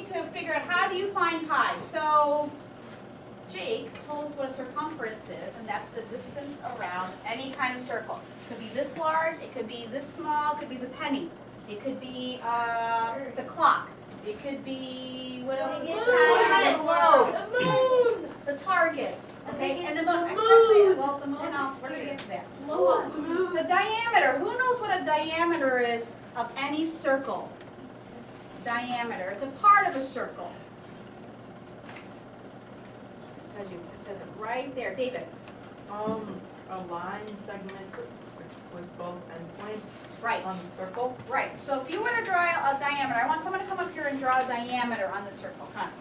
need to figure out how do you find pi. So Jake told us what a circumference is, and that's the distance around any kind of circle. It could be this large, it could be this small, it could be the penny, it could be the clock, it could be, what else is the globe, The moon. the target, okay, and the moon, Moon. especially, well, the moon, That's we're going to get to that. Moon. The diameter, who knows what a diameter is of any circle? Diameter, it's a part of a circle. It says it right there. David? A line segment with both endpoints Right, on the circle. right. So if you were to draw a diameter, I want someone to come up here and draw a diameter on the circle. Come on.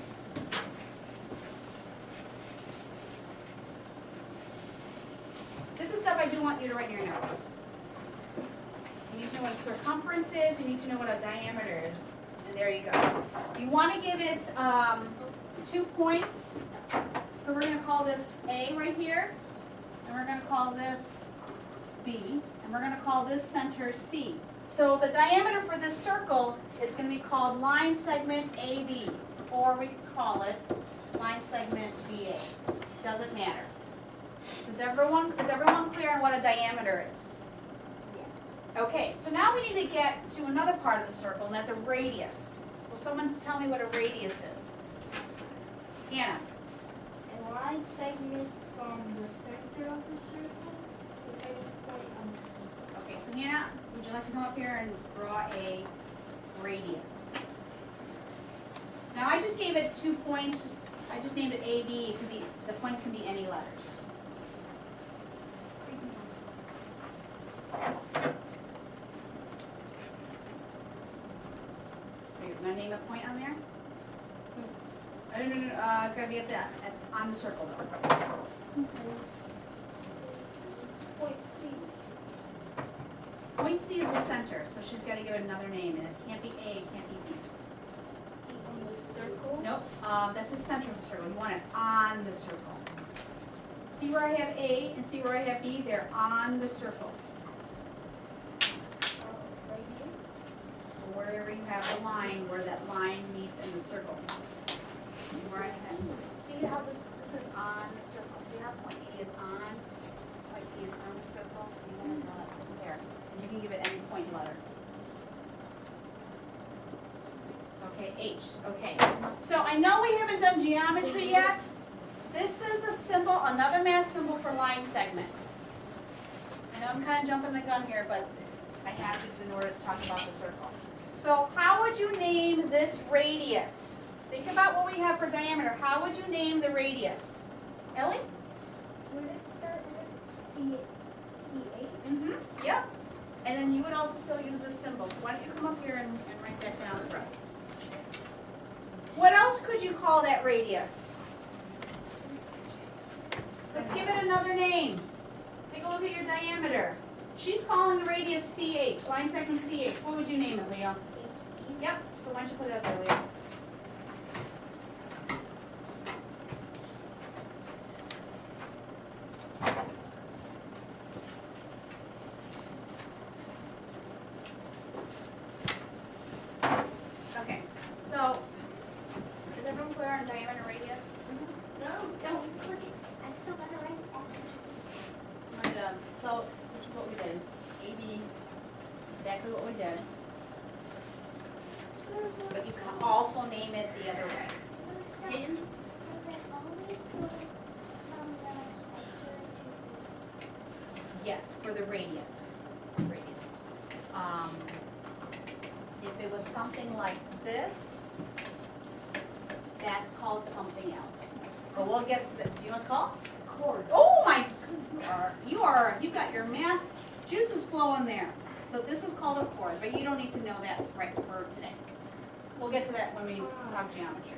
This is stuff I do want you to write in your notes. You need to know what a circumference is, you need to know what a diameter is. And there you go. You want to give it 2 points. So we're going to call this A right here, and we're going to call this B, and we're going to call this center C. So the diameter for this circle is going to be called line segment AB, or we could call it line segment BA. Doesn't matter. Is everyone clear on what a diameter is? Yeah. Okay, so now we need to get to another part of the circle, and that's a radius. Will someone tell me what a radius is? Hannah? A line segment from the center of the circle to any point on the circle. Okay, so Hannah, would you like to come up here and draw a radius? Now I just gave it 2 points, I just named it AB, it could be, the points can be any letters. So you're gonna name a point on there? No, it's gotta be on the circle though. Point C. Point C is the center, so she's gotta give it another name, and it can't be A, it can't be B. On the circle. Nope, that's the center of the circle, you want it on the circle. See where I have A and see where I have B, they're on the circle. Right here. Or wherever you have the line, where that line meets and the circle meets. And where I have, see how this is on the circle, see how point A is on, point B is on the circle, so you want to draw it from there. And you can give it any point letter. Okay, H, okay. So I know we haven't done geometry yet. This is a symbol, another math symbol for line segment. I know I'm kind of jumping the gun here, but I have to in order to talk about the circle. So how would you name this radius? Think about what we have for diameter. How would you name the radius? Ellie? Would it start with C8? Mm-hmm. Yep. And then you would also still use this symbol. So why don't you come up here and write that down for us? What else could you call that radius? Let's give it another name. Take a look at your diameter. She's calling the radius CH, line segment CH. What would you name it, Leo? HC. Yep, so why don't you put that there, Leo? Okay, so, is everyone clear on diameter radius? No, don't put it. I still gotta write it down. So, this is what we did. AB, exactly what we did. But you can also name it the other way. Hayden? Does it always go from the center to Yes, for the radius. Radius. If it was something like this, that's called something else. But we'll get to the, do you know what it's called? chord? Oh my, you've got your math juices flowing there. So this is called a chord, but you don't need to know that right for today. We'll get to that when we talk geometry.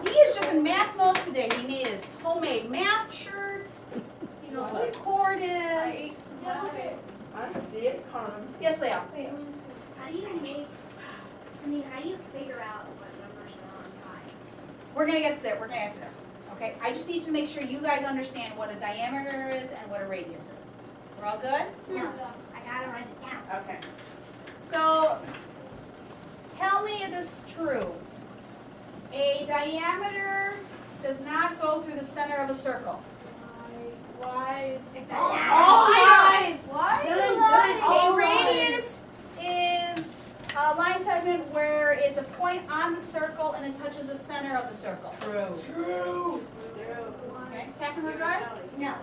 He is just in math mode today. He made his homemade math shirt. He knows what a chord is. Yeah, okay. I see it coming. Yes, Leo? Wait, I want to see. How do you how do you figure out what numbers are on pi? We're gonna get there. We're gonna get to there. Okay. I just need to make sure you guys understand what a diameter is and what a radius is. We're all good? No, I gotta write it down. Okay. So, tell me this true. A diameter does not go through the center of a circle. Why? A radius is a line segment where it's a point on the circle and it touches the center of the circle. True. Okay, Catherine, we're good? No.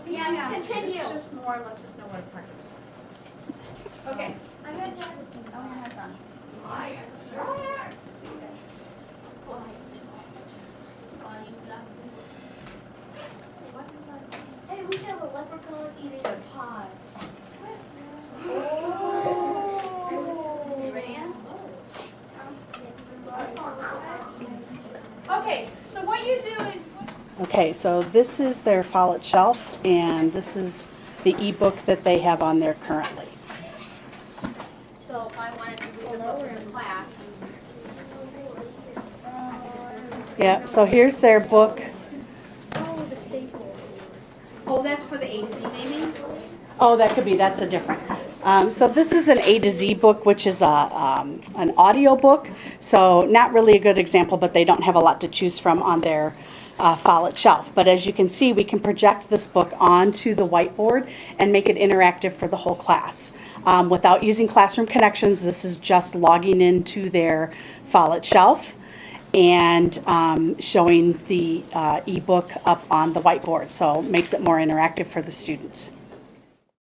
Yeah, Continue. This is just more, let's just know what parts of the circle. Okay. I'm gonna have this thing. Oh, my head's on. Hey, we should have a leprechaun eating a pie. You ready, Ann? Okay, so what you do is, Okay, so this is their Follett shelf, and this is the ebook that they have on there currently. so if I wanted to read the book in class. Yeah, so here's their book. Oh, the staples. Oh, that's for the A to Z maybe? Oh, that could be, that's a different. So this is an A to Z book, which is an audio book. So not really a good example, but they don't have a lot to choose from on their Follett shelf. But as you can see, we can project this book onto the whiteboard and make it interactive for the whole class. Without using Classroom Connections, this is just logging into their Follett shelf and showing the ebook up on the whiteboard. So it makes it more interactive for the students.